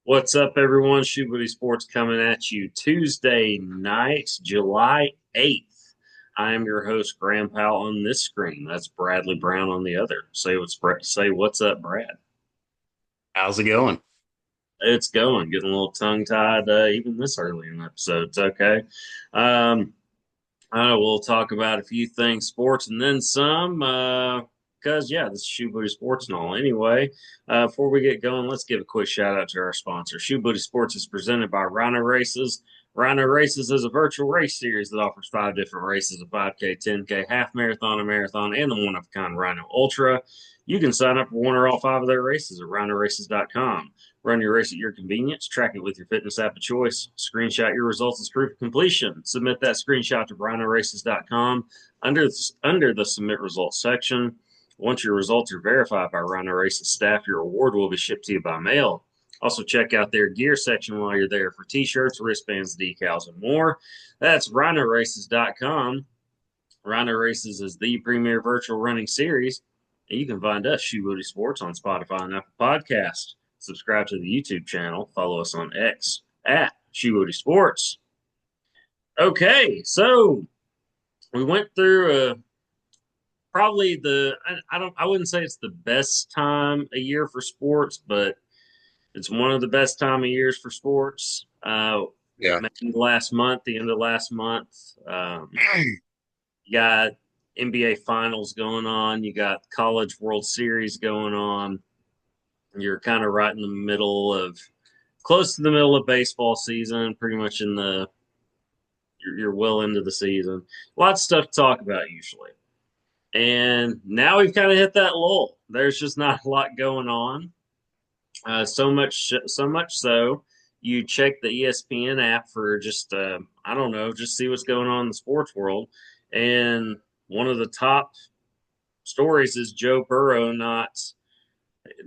What's up, everyone? Shoebooty Sports coming at you Tuesday night, July 8th. I am your host, Graham Powell, on this screen. That's Bradley Brown on the other. Say what's up, Brad. How's it going? It's going. Getting a little tongue-tied even this early in the episode. It's okay. Um, we'll talk about a few things, sports, and then some. Because this is Shoebooty Sports and all. Anyway, before we get going, let's give a quick shout out to our sponsor. Shoebooty Sports is presented by Rhino Races. Rhino Races is a virtual race series that offers 5 different races: a 5K, 10K, half marathon, a marathon, and the one of a kind Rhino Ultra. You can sign up for one or all 5 of their races at rhinoraces.com. Run your race at your convenience. Track it with your fitness app of choice. Screenshot your results as proof of completion. Submit that screenshot to rhinoraces.com under the submit results section. Once your results are verified by Rhino Races staff, your award will be shipped to you by mail. Also, check out their gear section while you're there for t-shirts, wristbands, decals, and more. That's rhinoraces.com. Rhino Races is the premier virtual running series, and you can find us, Shoebooty Sports, on Spotify and Apple Podcasts. Subscribe to the YouTube channel. Follow us on X at Shoebooty Sports. Okay, so we went through probably I wouldn't say it's the best time a year for sports, but it's one of the best time of years for sports. Yeah. Maybe last month, the end of last month, you got NBA Finals going on. You got College World Series going on. You're kind of right in the middle of, close to the middle of baseball season, pretty much you're well into the season. Lots of stuff to talk about usually. And now we've kind of hit that lull. There's just not a lot going on. So much so you check the ESPN app for just I don't know, just see what's going on in the sports world. And one of the top stories is Joe Burrow not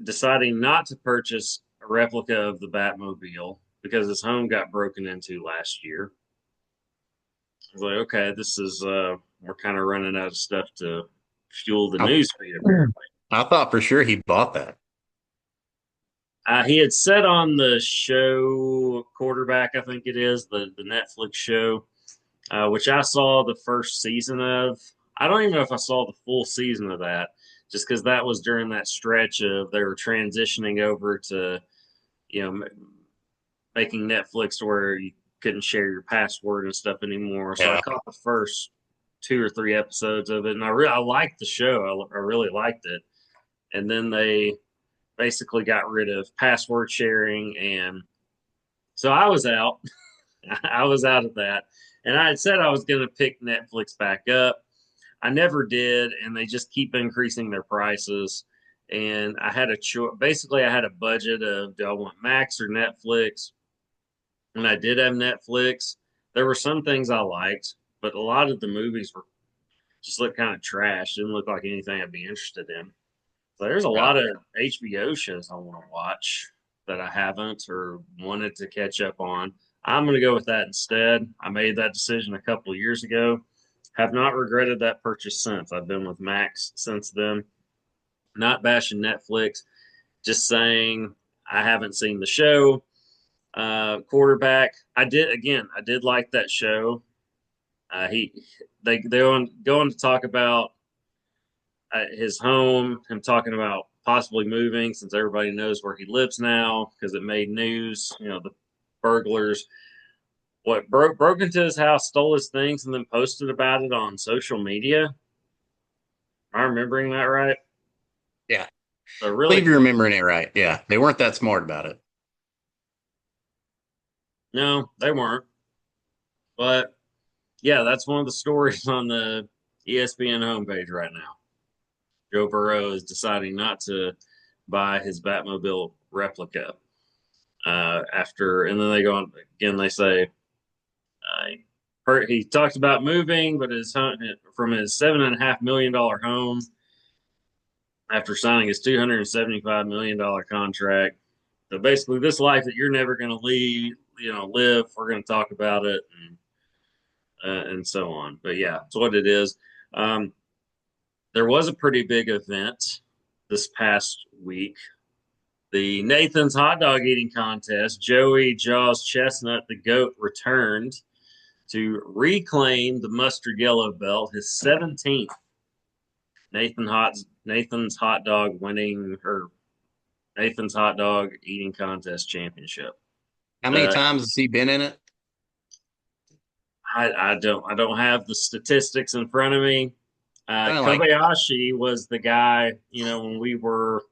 deciding not to purchase a replica of the Batmobile because his home got broken into last year. I was like, okay, this is we're kind of running out of stuff to fuel the I, news feed apparently. I thought for sure he bought that. He had said on the show Quarterback, I think it is the Netflix show, which I saw the first season of. I don't even know if I saw the full season of that, just because that was during that stretch of they were transitioning over to, you know, making Netflix to where you couldn't share your password and stuff anymore. So I Yeah. caught the first 2 or 3 episodes of it, and I liked the show. I really liked it. And then they basically got rid of password sharing, and so I was out. I was out of that, and I had said I was going to pick Netflix back up. I never did, and they just keep increasing their prices. And I had a choice. Basically, I had a budget of do I want Max or Netflix? And I did have Netflix. There were some things I liked, but a lot of the movies were just looked kind of trash. Didn't look like anything I'd be interested in. So there's a Yeah. lot of HBO shows I want to watch that I haven't or wanted to catch up on. I'm going to go with that instead. I made that decision a couple of years ago. Have not regretted that purchase since. I've been with Max since then. Not bashing Netflix, just saying I haven't seen the show. Quarterback, I did like that show. He they go on to talk about his home, him talking about possibly moving since everybody knows where he lives now because it made news. You know, the burglars broke into his house, stole his things, and then posted about it on social media. Am I remembering that right? Yeah. So I believe really, you're remembering it right. Yeah. They weren't that smart about it. no, they weren't. But yeah, that's one of the stories on the ESPN homepage right now. Joe Burrow is deciding not to buy his Batmobile replica and then they go on again. They say he talked about moving, but from his $7.5 million home after signing his $275 million contract. So basically, this life that you're never going to live. We're going to talk about it and so on. But yeah, it's what it is. Um, there was a pretty big event this past week. The Nathan's hot dog eating contest, Joey Jaws Chestnut, the GOAT, returned to reclaim the mustard yellow belt, his 17th Nathan's hot dog winning or Nathan's hot dog eating contest championship. How many Uh, times has he been in it? I don't have the statistics in front of me. Kind of like, Kobayashi was the guy, when we were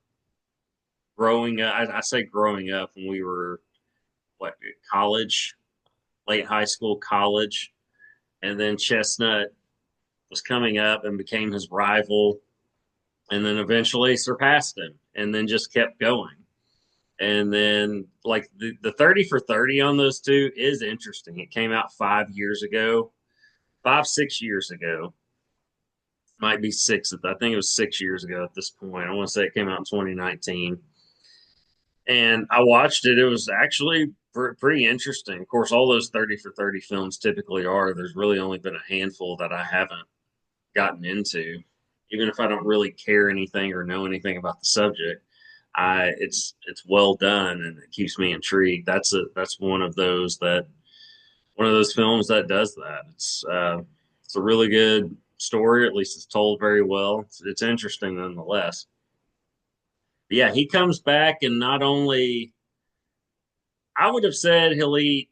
growing up. I say growing up when we were what college, late high school, college, and then Chestnut was coming up and became his rival, and then eventually surpassed him, and then just kept going. And then, like the 30 for 30 on those two is interesting. It came out 5 years ago, 6 years ago. Might be six. I think it was 6 years ago at this point. I want to say it came out in 2019. And I watched it. It was actually pretty interesting. Of course, all those 30 for 30 films typically are. There's really only been a handful that I haven't gotten into, even if I don't really care anything or know anything about the subject. It's well done and it keeps me intrigued. That's one of those films that does that. It's a really good story. At least it's told very well. It's interesting nonetheless. But yeah, he comes back and not only I would have said he'll eat,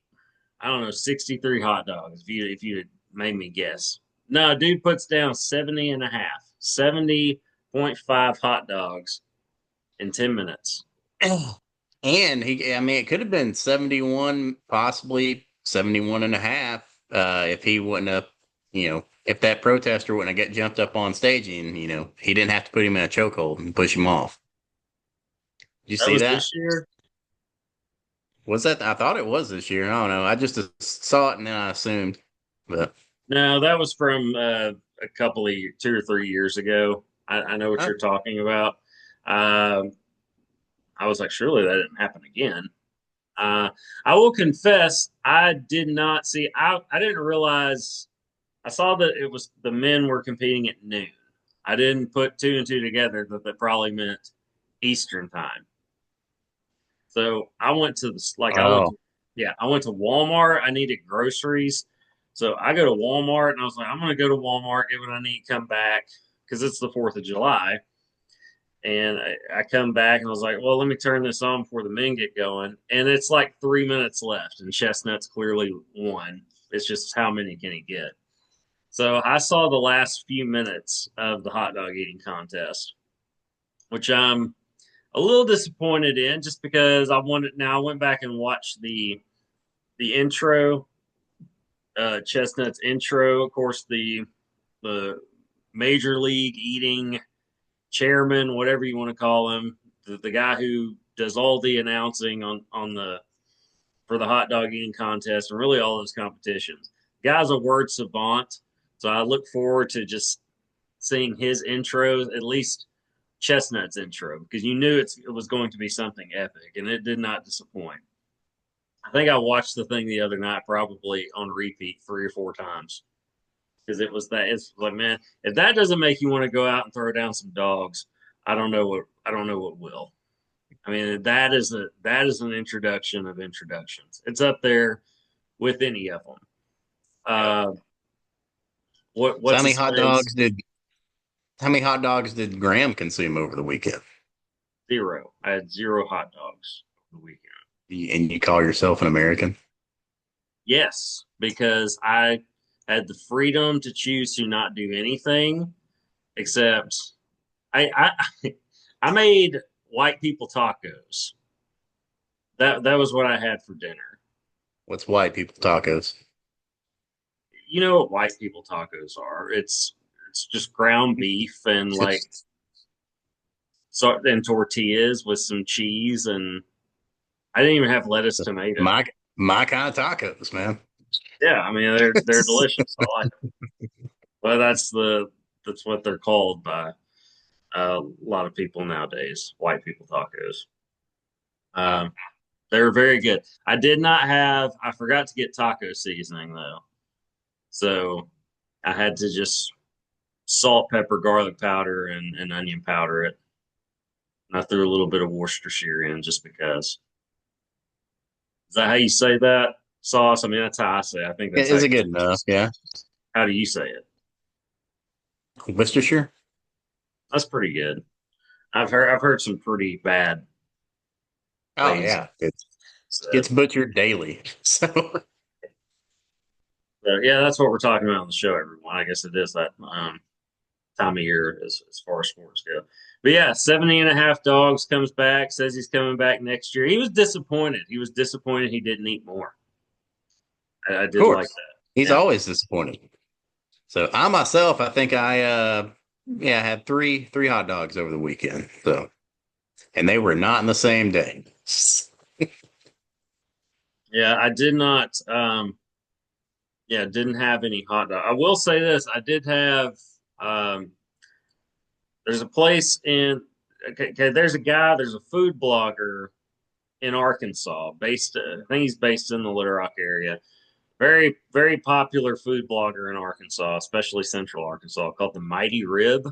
I don't know, 63 hot dogs if you had made me guess. No, dude puts down 70 and a half, 70.5 hot dogs in 10 minutes. and I mean, it could have been 71, possibly 71 and a half, if he wouldn't have, if that protester wouldn't have got jumped up on stage and, he didn't have to put him in a chokehold and push him off. Did you That see was that? this year. Was that? I thought it was this year. I don't know. I just saw it and then I assumed, but No, that was from a couple of 2 or 3 years ago. I know what oh, you're talking about. Um, I was like, surely that didn't happen again. Uh, I will confess, I did not see. I didn't realize. I saw that it was the men were competing at noon. I didn't put two and two together that probably meant Eastern time. So I went to the like I went oh, to yeah I went to Walmart. I needed groceries, so I go to Walmart and I was like, I'm gonna go to Walmart, get what I need, come back because it's the 4th of July. And I come back and I was like, well, let me turn this on before the men get going. And it's like 3 minutes left, and Chestnut's clearly won. It's just how many can he get? So I saw the last few minutes of the hot dog eating contest, which I'm a little disappointed in just because I wanted. Now I went back and watched the intro, Chestnut's intro. Of course, the major league eating chairman, whatever you want to call him, the guy who does all the announcing on the for the hot dog eating contest and really all those competitions. Guy's a word savant, so I look forward to just seeing his intros, at least Chestnut's intro, because you knew it was going to be something epic, and it did not disappoint. I think I watched the thing the other night, probably on repeat 3 or 4 times, because it was that. It's like, man, if that doesn't make you want to go out and throw down some dogs, I don't know what will. I mean, that is an introduction of introductions. It's up there with any of them. yeah. Uh, So what's his face? how many hot dogs did Graham consume over the weekend? Zero. I had zero hot dogs over the weekend. And you call yourself an American? Yes, because I had the freedom to choose to not do anything except I I made white people tacos. That was what I had for dinner. What's white people tacos? You know what white people tacos are? It's just ground beef and like so and tortillas with some cheese, and I didn't even have lettuce, tomato. my my kind of tacos, man. Yeah, I mean they're delicious. I like them, but that's what they're called by a lot of people nowadays. White people tacos. Uh, Um, they're very good. I did not have. I forgot to get taco seasoning though, so I had to just salt, pepper, garlic powder, and onion powder it. And I threw a little bit of Worcestershire in just because. Is that how you say that? Sauce? I mean, that's how I say it. I think that's how Is it you good say enough? it. Yeah. How do you say it? Worcestershire? That's pretty good. I've heard some pretty bad Oh ways yeah. It said. gets butchered daily. So So yeah, that's what we're talking about on the show, everyone. I guess it is that time of year as far as sports go. But yeah, 70 and a half dogs comes back, says he's coming back next year. He was disappointed. He was disappointed he didn't eat more. I of did like course. that. He's Yeah. always disappointed. So I myself, I think I had three hot dogs over the weekend. So and they were not in the same day. Yeah, I did not yeah, didn't have any hot dog. I will say this, I did have um there's a place in okay, there's a guy, there's a food blogger in Arkansas, I think he's based in the Little Rock area. Very, very popular food blogger in Arkansas, especially Central Arkansas, called the Mighty Rib.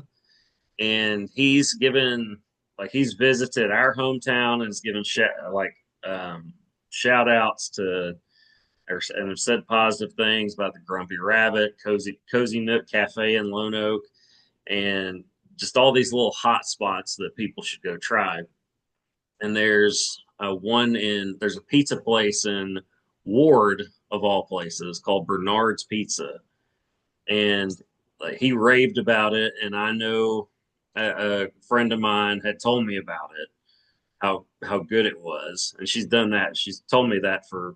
And he's visited our hometown and has given shout outs to, and have said positive things about the Grumpy Rabbit, Cozy Nook Cafe in Lone Oak, and just all these little hot spots that people should go try. And there's a pizza place in Ward of all places called Bernard's Pizza, and like, he raved about it. And I know a friend of mine had told me about it, how good it was, and she's done that. She's told me that for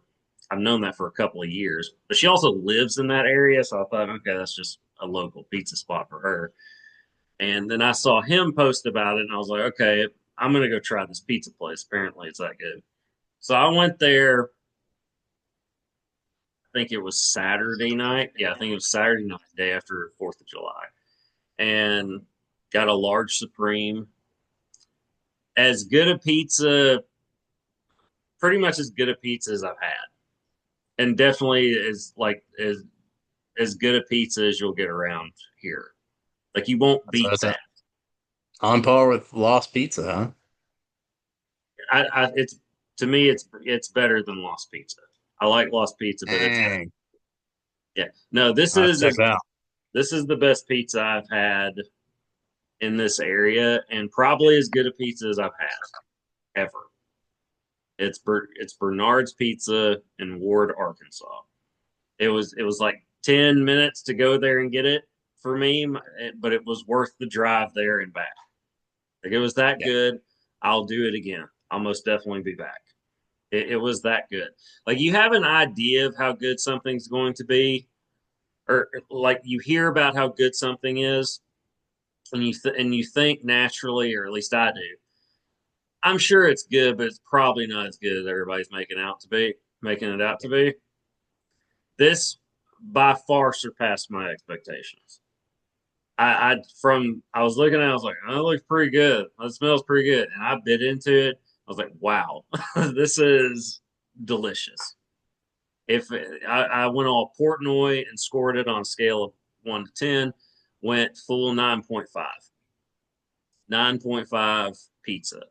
I've known that for a couple of years, but she also lives in that area, so I thought, okay, that's just a local pizza spot for her. And then I saw him post about it, and I was like, okay, I'm gonna go try this pizza place. Apparently, it's that good. So I went there. I think it was Saturday night. Yeah, I think it was Saturday night, day after 4th of July, and got a large supreme. As good a pizza, pretty much as good a pizza as I've had, and definitely as good a pizza as you'll get around here. Like you won't So beat it's that. on par with Lost Pizza, huh? It's to me, it's better than Lost Pizza. I like Lost Pizza, but it's better. Dang. Yeah, no, I'll have to check it out. this is the best pizza I've had in this area, and probably as good a pizza as I've had ever. It's Bernard's Pizza in Ward, Arkansas. It was like 10 minutes to go there and get it for me, but it was worth the drive there and back. Like it was that Yeah. good. I'll do it again. I'll most definitely be back. It was that good. Like you have an idea of how good something's going to be, or like you hear about how good something is, and you think naturally, or at least I do. I'm sure it's good, but it's probably not as good as everybody's making it out to be. This by far surpassed my expectations. I was looking at it, I was like, oh, it looks pretty good. It smells pretty good. And I bit into it. I was like, wow, this is delicious. I went all Portnoy and scored it on a scale of 1 to 10, went full 9.5. 9.5 pizza.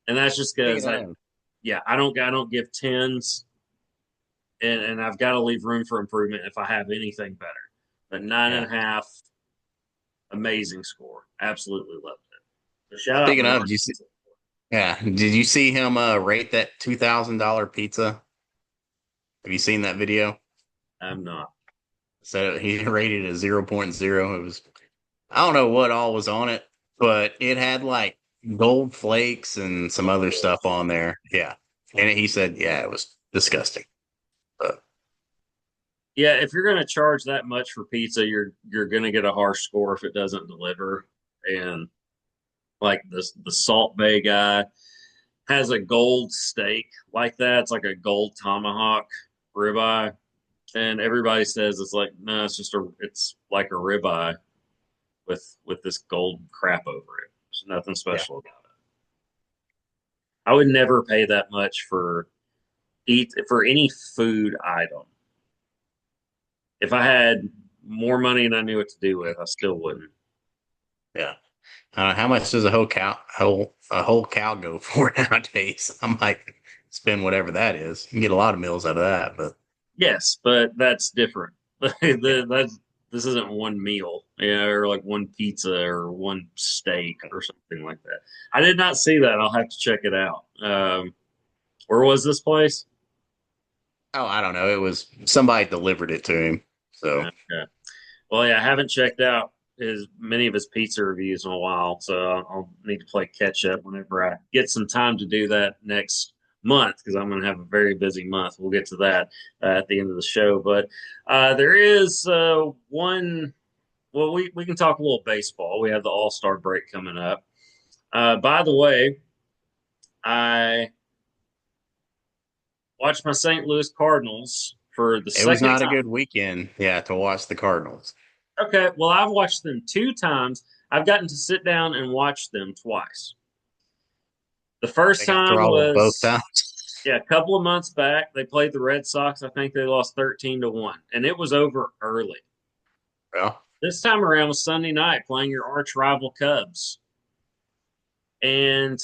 And that's just Speaking because of, yeah, I don't give tens, and I've got to leave room for improvement if I have anything better. But nine and yeah. a half, amazing score. Absolutely loved it. So shout out Speaking of, did Bernard's you see? Pizza. Yeah, did you see him rate that $2,000 pizza? Have you seen that video? I'm not. So he rated it a 0.0. It was I don't know what all was on it, but it had like gold flakes and some Oh, other stuff gross. on there. Yeah, and he said, yeah, it was disgusting. But Yeah, if you're going to charge that much for pizza, you're going to get a harsh score if it doesn't deliver. And like the Salt Bay guy has a gold steak like that. It's like a gold tomahawk ribeye, and everybody says it's like no, it's like a ribeye with this gold crap over it. There's nothing yeah, special about it. I would never pay that much for any food item. If I had more money and I knew what to do with, I still wouldn't. yeah. How much does a whole cow go for nowadays? I might spend whatever that is. You can get a lot of meals out of that, but Yes, but that's different. yeah. That's this isn't one meal, yeah, or like one pizza or one steak or something like that. I did not see that. I'll have to check it out. Where was this place? Oh, I don't know. It was somebody delivered it to him. So Okay. Well, yeah, I haven't checked out his many of his pizza reviews in a while, so I'll need to play catch up whenever I get some time to do that next month because I'm going to have a very busy month. We'll get to that at the end of the show, but there is one. Well, we can talk a little baseball. We have the All-Star break coming up. By the way, I watched my St. Louis Cardinals for the it was second not a time. good weekend, yeah, to watch the Cardinals. Okay, well, I've watched them two times. I've gotten to sit down and watch them twice. The first They got time throttled both was, times. yeah, a couple of months back. They played the Red Sox. I think they lost 13-1, and it was over early. Well, This time around was Sunday night playing your arch rival Cubs. And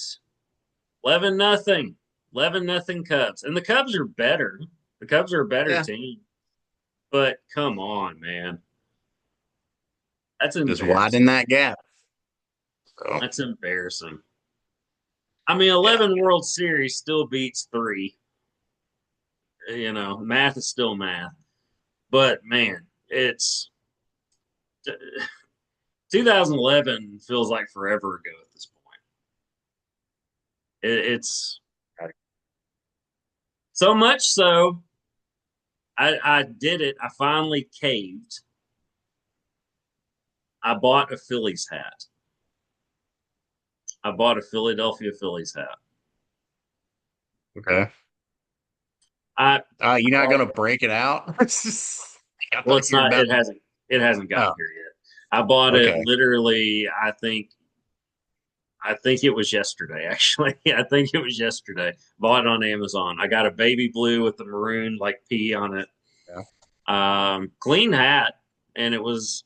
11-0. 11-0 Cubs. And the Cubs are better. The Cubs are a better yeah, team. But come on, man. That's just widen embarrassing. that gap. So That's embarrassing. I mean, yeah, 11 World Series still beats three. Math is still math. But man, it's 2011 feels like forever ago at this point. It's so much so I did it. I finally caved. I bought a Phillies hat. I bought a Philadelphia Phillies hat. okay. I You're not gonna break it out? I Well, thought it's you were not. about. It hasn't gotten Oh, here yet. I bought it okay. literally. I think it was yesterday. Actually, I think it was yesterday. Bought it on Amazon. I got a baby blue with the maroon like P on it. Yeah. Clean hat, and it was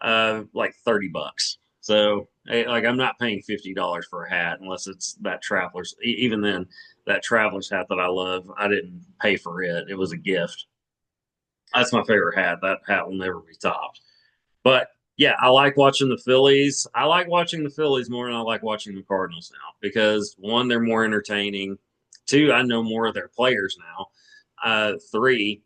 like $30. So like I'm not paying $50 for a hat unless it's that traveler's. Even then, that traveler's hat that I love, I didn't pay for it. It was a gift. That's my favorite hat. That hat will never be topped. But yeah, I like watching the Phillies. I like watching the Phillies more than I like watching the Cardinals now because one, they're more entertaining. Two, I know more of their players now. Three,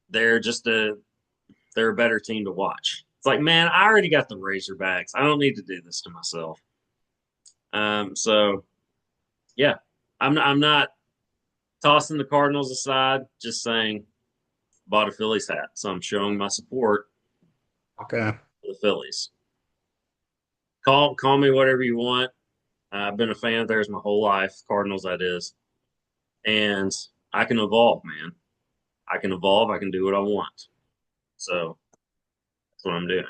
they're just they're a better team to watch. It's like, man, I already got the Razorbacks. I don't need to do this to myself. So yeah, I'm not tossing the Cardinals aside. Just saying, bought a Phillies hat, so I'm showing my support Okay. for the Phillies. Call me whatever you want. I've been a fan of theirs my whole life, Cardinals that is, and I can evolve, man. I can evolve. I can do what I want. So that's what I'm doing.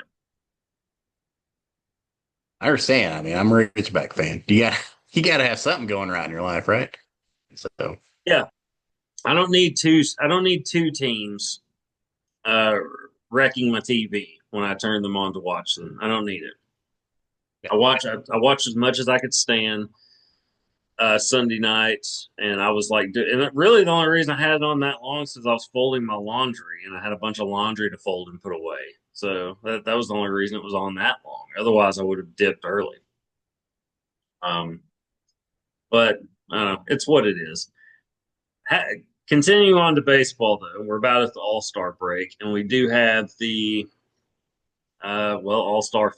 I understand. I mean, I'm a Ridgeback fan. You gotta have something going right in your life, right? So Yeah, I don't need two teams uh, wrecking my TV when I turn them on to watch them. I don't need it. yeah. I watched as much as I could stand Sunday nights, and I was like, and really the only reason I had it on that long is because I was folding my laundry, and I had a bunch of laundry to fold and put away. So that was the only reason it was on that long. Otherwise, I would have dipped early. Um, but I don't know. It's what it is. Ha- Continuing on to baseball, though, we're about at the All-Star break, and we do have the All-Star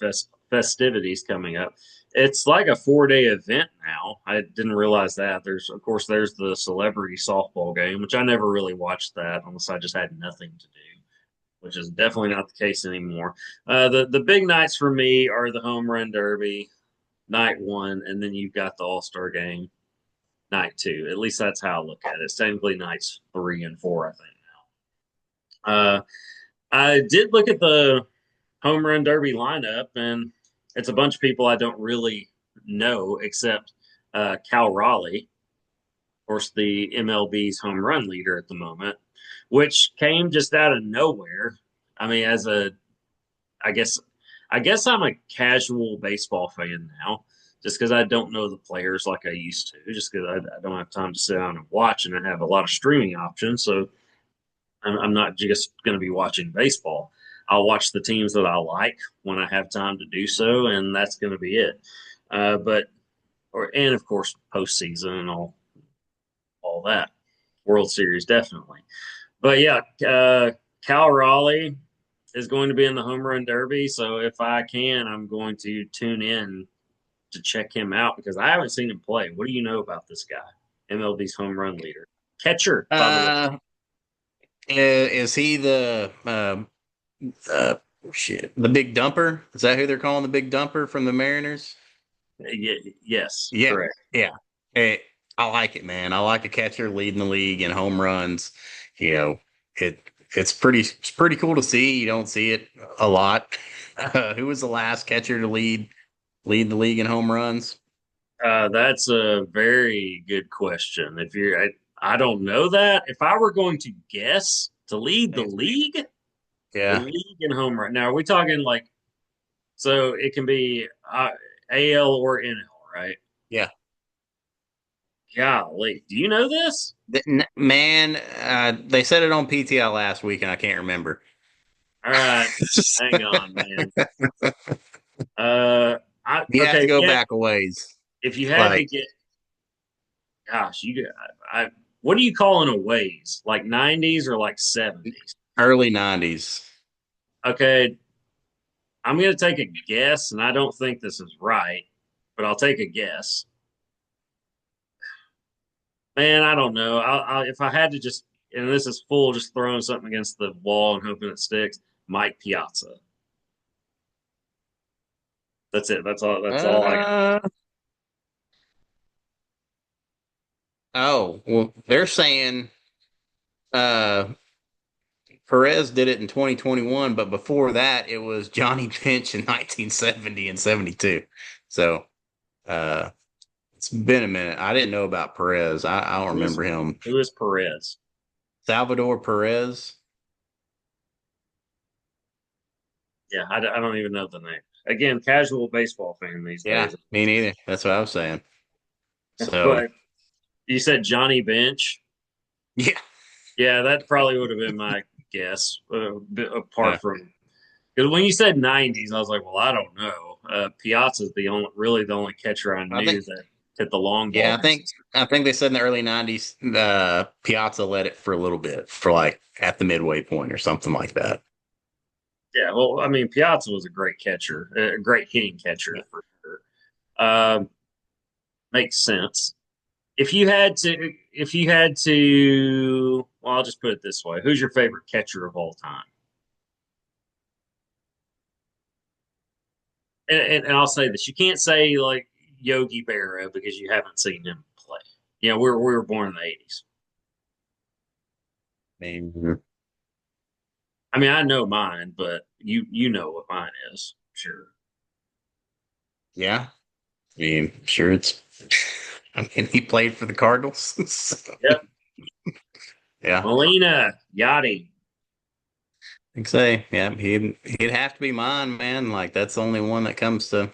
festivities coming up. It's like a 4-day event now. I didn't realize that. There's the celebrity softball game, which I never really watched that unless I just had nothing to do, which is definitely not the case anymore. The big nights for me are the home run derby, night one, and then you've got the All-Star game, night two. At least that's how I look at it. It's technically nights three and four, I think now. I did look at the home run derby lineup, and it's a bunch of people I don't really know except Cal Raleigh, of course, the MLB's home run leader at the moment, which came just out of nowhere. I mean, I guess I guess I'm a casual baseball fan now, just because I don't know the players like I used to, just because I don't have time to sit down and watch, and I have a lot of streaming options. So I'm not just going to be watching baseball. I'll watch the teams that I like when I have time to do so, and that's going to be it. But and of course postseason and all that, World Series definitely. But yeah, Cal Raleigh is going to be in the home run derby, so if I can, I'm going to tune in to check him out because I haven't seen him play. What do you know about this guy? MLB's home run leader, catcher, by the way. Uh, is he the uh shit the big dumper? Is that who they're calling the big dumper from the Mariners? Yes, Yeah, correct. yeah. Eh, I like it, man. I like a catcher leading the league in home runs. You know, it's pretty cool to see. You don't see it a lot. Who was the last catcher to lead the league in home runs? That's a very good question. If you're, I don't know that. If I were going to guess to lead the Yeah, league in home run. Now, are we talking like so? It can be AL or NL, right? yeah. Golly, do you know this? Man, they said it on PTL last week, and I can't remember. All right, hang on, man. Uh, You have to okay, go yeah. back a ways, If you had to like get, gosh, I what do you call in a ways? Like 90s or like 70s? early '90s. Okay, I'm going to take a guess, and I don't think this is right, but I'll take a guess. Man, I don't know. If I had to just, and this is full, just throwing something against the wall and hoping it sticks. Mike Piazza. That's it. That's all. That's all I got. Uh, oh, well, they're saying uh Perez did it in 2021, but before that, it was Johnny Bench in 1970 and 72. So uh, it's been a minute. I didn't know about Perez. I don't Who is remember him. who is Perez? Salvador Perez. Yeah, I don't even know the name. Again, casual baseball fan these Yeah, days. me neither. That's what I was saying. So But you said Johnny Bench. yeah, Yeah, that probably would have been my guess. uh, Apart from because when you said '90s, I was like, well, I don't know. Piazza's the only catcher I I knew think that hit the long yeah, ball I think consistently. I think they said in the early '90s, Piazza led it for a little bit, for like at the midway point or something like that. Yeah, well, I mean, Piazza was a great catcher, a great hitting catcher Yeah. for sure. Um, Makes sense. Well, I'll just put it this way: who's your favorite catcher of all time? And I'll say this: you can't say like Yogi Berra because you haven't seen him play. Yeah, we were born in the '80s. I mean, I mean, I know mine, but you know what mine is, sure. yeah, I mean, sure, it's. I mean, he played for the Cardinals. So, Yep, yeah, Molina, Yachty. I think so. Yeah, he'd have to be mine, man. Like that's the only one that comes to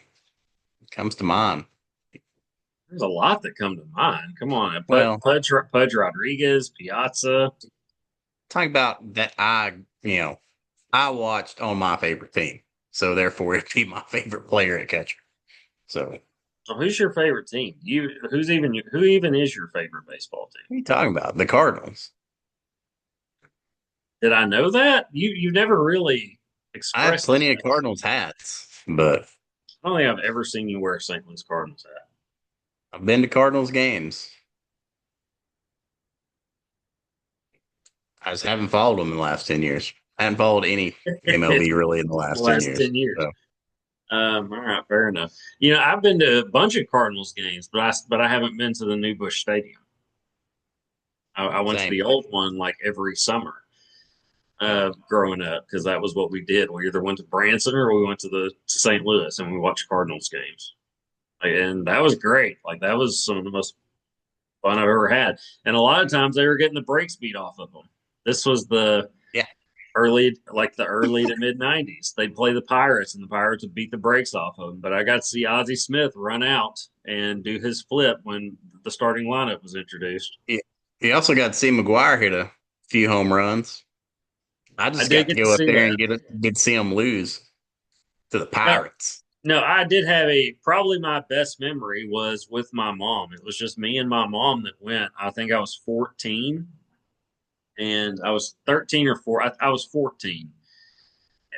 mind. There's a lot that come to mind. Come on, Well, Pudge Rodriguez, Piazza. talk about that. I watched on my favorite team, so therefore it'd be my favorite player at catcher. So So who's your favorite team? Who even is your favorite baseball team? what are you talking about? The Cardinals. Did I know that? You never really I have expressed plenty of that. Cardinals hats, but I don't think I've ever seen you wear a St. Louis Cardinals hat. I've been to Cardinals games. I just haven't followed them in the last 10 years. I haven't followed any The MLB really in the last 10 last years. 10 years. So, All right, fair enough. I've been to a bunch of Cardinals games, but I haven't been to the new Busch Stadium. I went to same. the old one like every summer growing up because that was what we did. We either went to Branson or we went to St. Louis and we watched Cardinals games. And that was great. Like that was some of the most fun I've ever had. And a lot of times they were getting the brakes beat off of them. This was the Yeah. the early to mid '90s. They'd play the Pirates, and the Pirates would beat the brakes off of them. But I got to see Ozzie Smith run out and do his flip when the starting lineup was introduced. He also got to see McGuire hit a few home runs. I I just did got to get to go up see there that. and get to see him lose to the No, Pirates. no, I did have a probably my best memory was with my mom. It was just me and my mom that went. I think I was 14 and I was 13 or 4. I was 14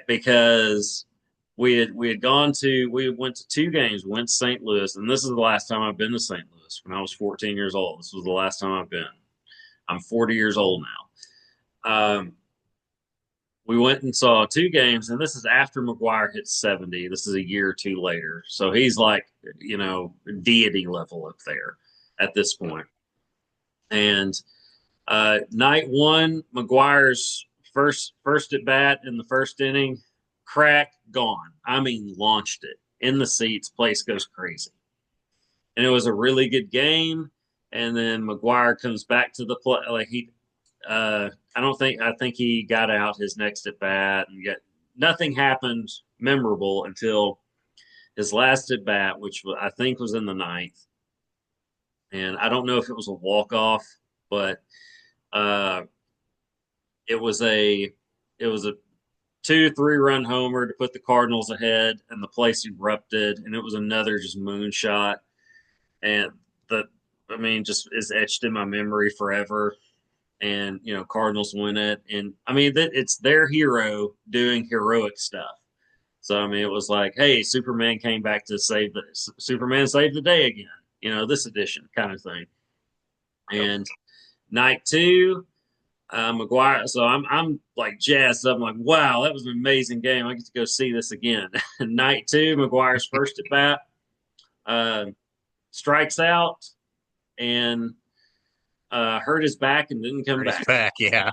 because we went to two games. We went to St. Louis, and this is the last time I've been to St. Louis. When I was 14 years old, this was the last time I've been. I'm 40 years old now. We went and saw two games, and this is after McGuire hit 70. This is a year or two later, so he's like deity level up there at this point. And night one, McGuire's first at bat in the first inning, crack gone. I mean, launched it in the seats. Place goes crazy, and it was a really good game. And then McGuire comes back to the play. I think he got out his next at bat, and yet nothing happened memorable until his last at bat, which I think was in the ninth. And I don't know if it was a walk off, but uh, it was a 2-3 run homer to put the Cardinals ahead, and the place erupted, and it was another just moonshot, and the I mean just is etched in my memory forever. And Cardinals win it, and I mean that it's their hero doing heroic stuff. So I mean it was like, hey, Superman came back to Superman saved the day again. This edition kind of thing. And night two, McGuire. So I'm like jazzed up. I'm like, wow, that was an amazing game. I get to go see this again. Night two, McGuire's first at bat, uh, strikes out and hurt his back and didn't come Hurt his back. back, yeah.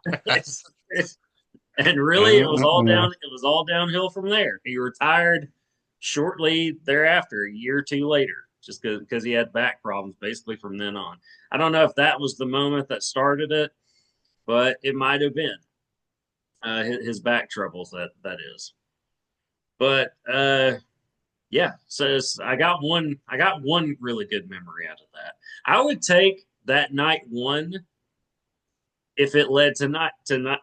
And really, it was all downhill from there. He retired shortly thereafter, a year or two later, just because he had back problems basically from then on. I don't know if that was the moment that started it, but it might have been his back troubles. That is. But yeah, so I got one really good memory out of that. I would take that night one if it led to not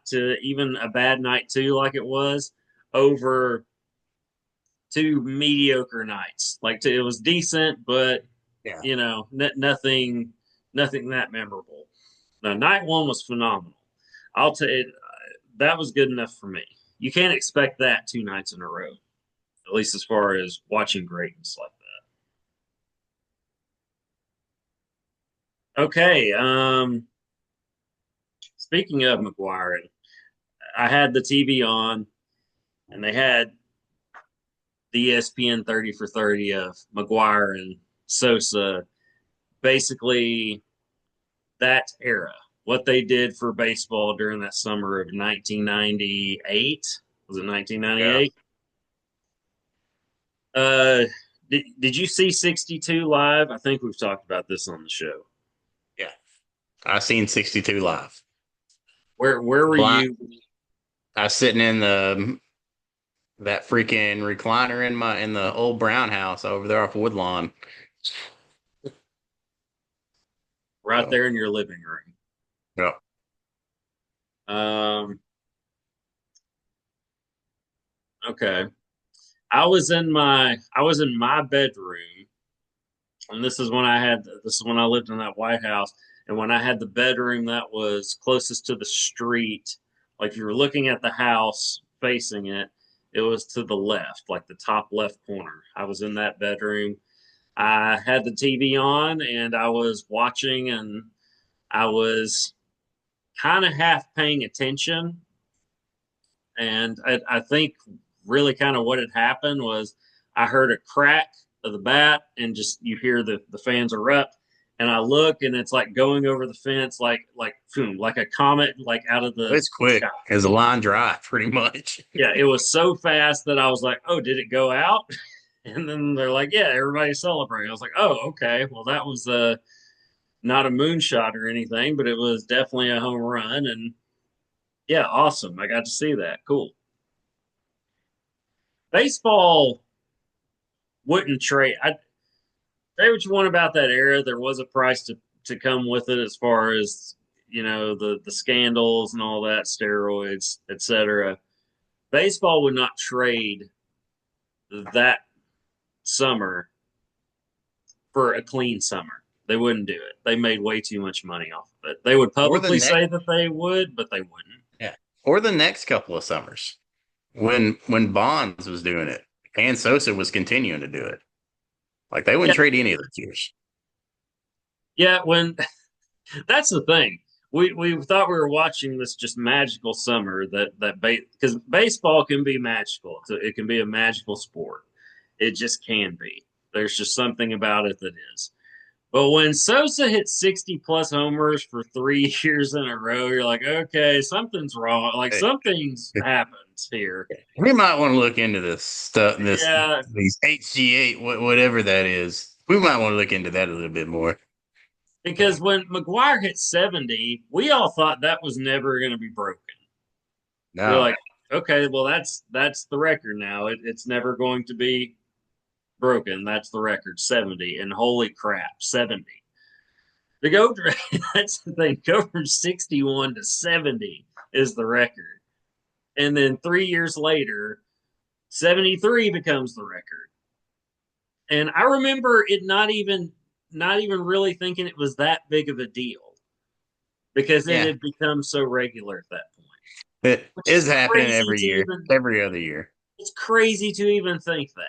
to even a bad night two like it was over two mediocre nights. It was decent, but Yeah. nothing that memorable. Now, night one was phenomenal. I'll tell you, that was good enough for me. You can't expect that two nights in a row, at least as far as watching greatness like that. Okay. Speaking of McGuire, I had the TV on, and they had the ESPN 30 for 30 of McGuire and Sosa, basically that era, what they did for baseball during that summer of 1998. Was it Yeah. 1998? Did you see 62 live? I think we've talked about this on the show. Yeah. I seen 62 live. Where were Blind. you? I was sitting in that freaking recliner in the old Brown house over there off Woodlawn. Right So, there in your living room. yeah. Um, okay. I was in my bedroom, and this is when I lived in that White House, and when I had the bedroom that was closest to the street, like if you were looking at the house facing it, it was to the left, like the top left corner. I was in that bedroom. I had the TV on and I was watching, and I was kind of half paying attention. And I think really kind of what had happened was I heard a crack of the bat, and just you hear the fans erupt. And I look, and it's like going over the fence, like boom, like a comet, like out of the It's quick sky. as a line drive, pretty much. Yeah, it was so fast that I was like, "Oh, did it go out?" And then they're like, "Yeah, everybody's celebrating." I was like, "Oh, okay. Well, that was not a moonshot or anything, but it was definitely a home run." And Yeah, awesome. I got to see that. Cool. Baseball wouldn't trade. I say what you want about that era. There was a price to come with it as far as the scandals and all that, steroids, etc. Baseball would not trade that summer for a clean summer. They wouldn't do it. They made way too much money off of it. They would Or the publicly next, say that they would, but they wouldn't. yeah, or the next couple of summers when Bonds was doing it and Sosa was continuing to do it. Like they Yeah, wouldn't trade any of those years. yeah. When that's the thing. We thought we were watching this just magical summer that because baseball can be magical. It can be a magical sport. It just can be. There's just something about it that is. But when Sosa hit 60 plus homers for 3 years in a row, you're like, okay, something's wrong. Like something's happens here. We might want to look into this stuff, Yeah, these HG8, whatever that is. We might want to look into that a little bit more. because when McGuire hit 70, we all thought that was never going to be broken. We're No, like, okay, well that's the record now. It's never going to be broken. That's the record, 70. And holy crap, 70. To go, that's the thing. Go from 61 to 70 is the record. And then 3 years later, 73 becomes the record. And I remember it not even really thinking it was that big of a deal because it yeah, had become so regular at that point. it Which is is happening crazy every to year, even every other year. it's crazy to even think that.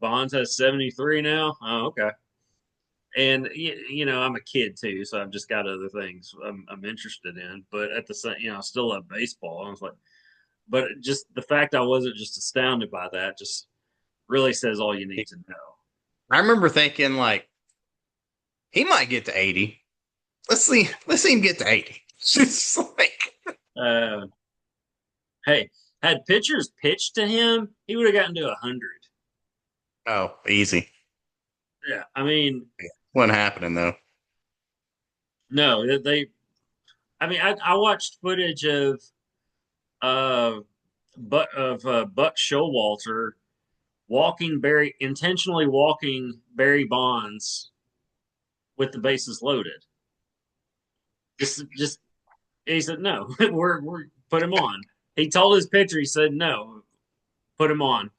Bonds has 73 now. Oh, okay. And I'm a kid too, so I've just got other things I'm interested in. But at the same, I still love baseball. I was like, but just the fact I wasn't just astounded by that just really says all you need to know. I remember thinking like he might get to 80. Let's see him get to 80. It's like, Uh, hey, had pitchers pitched to him, he would have gotten to 100. oh, easy. Yeah, I mean, Wasn't happening though. no, they. I mean, I watched footage uh, Buck Showalter intentionally walking Barry Bonds with the bases loaded. Just he said no. We're put him on. He told his pitcher. He said no. Put him on.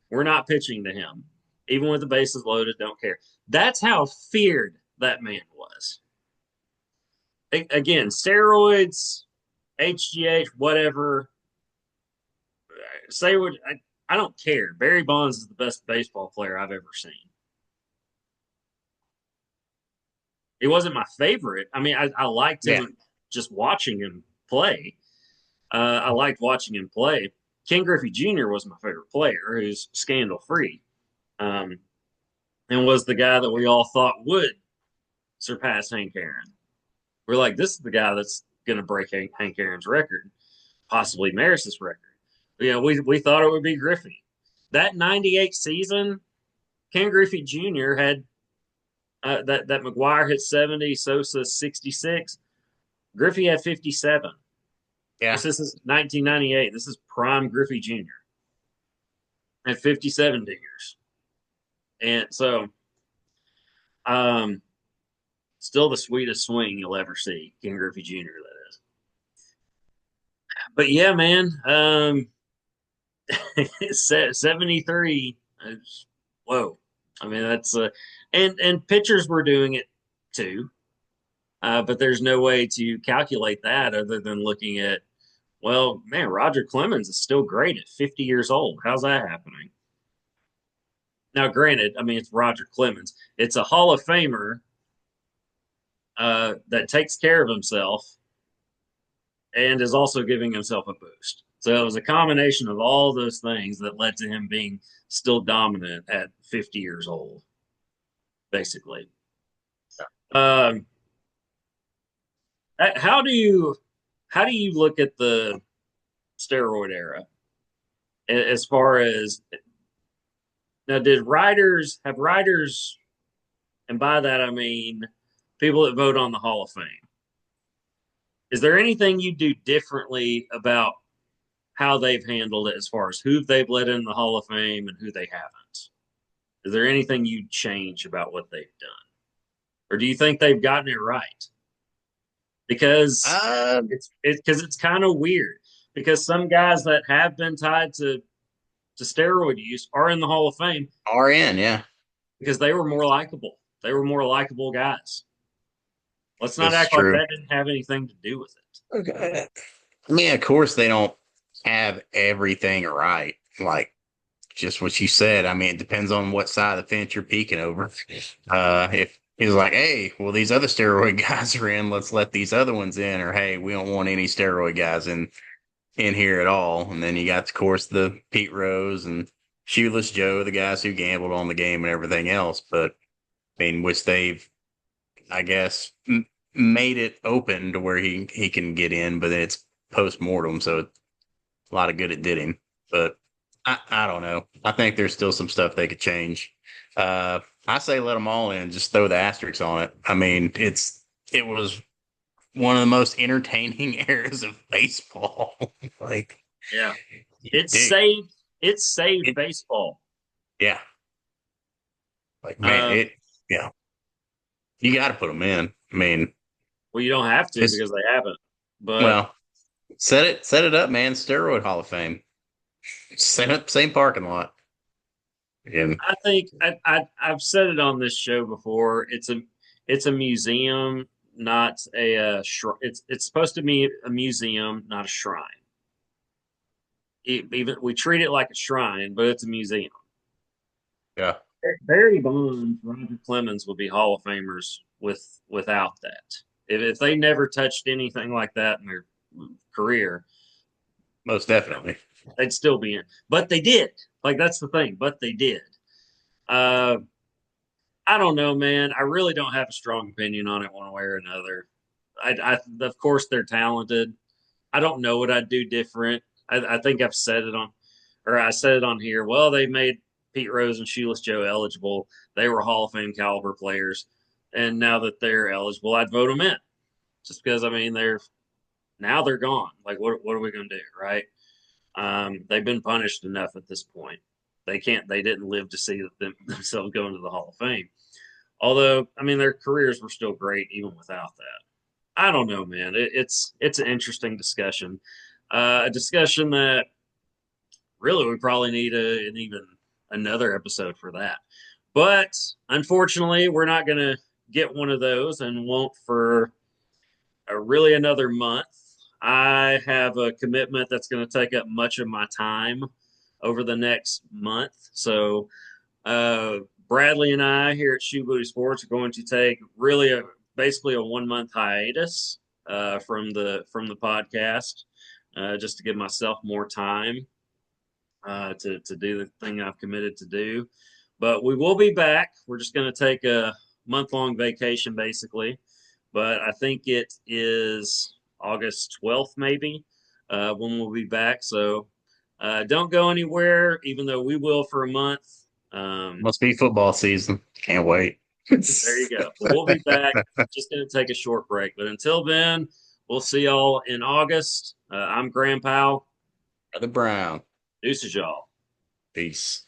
We're not pitching to him, even with the bases loaded. Don't care. That's how feared that man was. Again, steroids, HGH, whatever. Say what I don't care. Barry Bonds is the best baseball player I've ever seen. He wasn't my favorite. I mean, I liked Yeah. him just watching him play. I liked watching him play. Ken Griffey Jr. was my favorite player, who's scandal free, um, and was the guy that we all thought would surpass Hank Aaron. We're like, this is the guy that's going to break Hank Aaron's record, possibly Maris's record. We thought it would be Griffey. That '98 season, Ken Griffey Jr. had that McGuire hit 70, Sosa 66. Griffey had 57. Yeah. This is 1998. This is prime Griffey Jr. at 57 dingers. And so, um, still the sweetest swing you'll ever see, Ken Griffey Jr. That is. But yeah, man, 73. Whoa. I mean, that's and pitchers were doing it too. But there's no way to calculate that other than looking at, well, man, Roger Clemens is still great at 50 years old. How's that happening? Now, granted, I mean, it's Roger Clemens. It's a Hall of Famer that takes care of himself and is also giving himself a boost. So it was a combination of all those things that led to him being still dominant at 50 years old, basically. Um, how do you look at the steroid era as far as now? Did writers have writers, and by that I mean people that vote on the Hall of Fame? Is there anything you do differently about how they've handled it as far as who they've let in the Hall of Fame and who they haven't? Is there anything you'd change about what they've done? Or do you think they've gotten it right? Because Uh, it's kind of weird because some guys that have been tied to steroid use are in the Hall of Fame RN, yeah, because they were more likable. They were more likable guys. Let's not this is act like true. that didn't have anything to do with it. Okay. I mean, of course, they don't have everything right. Like just what you said. I mean, it depends on what side of the fence you're peeking over. If he's like, hey, well, these other steroid guys are in, let's let these other ones in, or hey, we don't want any steroid guys in here at all. And then you got, of course, the Pete Rose and Shoeless Joe, the guys who gambled on the game and everything else. But I mean, which they've, I guess, made it open to where he can get in, but then it's post mortem, so a lot of good it did him. But I don't know. I think there's still some stuff they could change. I say let them all in, just throw the asterisks on it. I mean, it was one of the most entertaining eras of baseball. Like, Yeah. It's dig saved it's saved it, baseball. yeah. Like, man, Uh, yeah. You got to put them in. I mean, well, you don't have to it's because they haven't. But well, set it up, man. Steroid Hall of Fame. Set up same parking lot. And I think I've said it on this show before. It's a museum, not a it's supposed to be a museum, not a shrine. Even we treat it like a shrine, but it's a museum. yeah, Barry Bonds, Roger Clemens would be Hall of Famers without that. If they never touched anything like that in their career, most definitely. they'd still be in. But they did. Like that's the thing. But they did. Uh, I don't know, man. I really don't have a strong opinion on it one way or another. Of course, they're talented. I don't know what I'd do different. I think I've said it on, or I said it on here. Well, they made Pete Rose and Shoeless Joe eligible. They were Hall of Fame caliber players, and now that they're eligible, I'd vote them in. Just because I mean they're gone. Like what are we going to do, right? They've been punished enough at this point. They can't. They didn't live to see themselves go into the Hall of Fame. Although, I mean, their careers were still great even without that. I don't know, man. It's an interesting discussion, a discussion that really we probably need an even another episode for that. But unfortunately, we're not going to get one of those, and won't for really another month. I have a commitment that's going to take up much of my time over the next month. So Bradley and I here at Shoebooty Sports are going to take really basically a 1 month hiatus from the podcast, just to give myself more time to do the thing I've committed to do. But we will be back. We're just going to take a month long vacation basically. But I think it is August 12th, maybe, when we'll be back. So don't go anywhere, even though we will for a month. Um, Must be football season. Can't wait. there you go. But we'll be back. Just going to take a short break. But until then, we'll see y'all in August. I'm Graham Powell. Brother Brown. Deuces, y'all. Peace.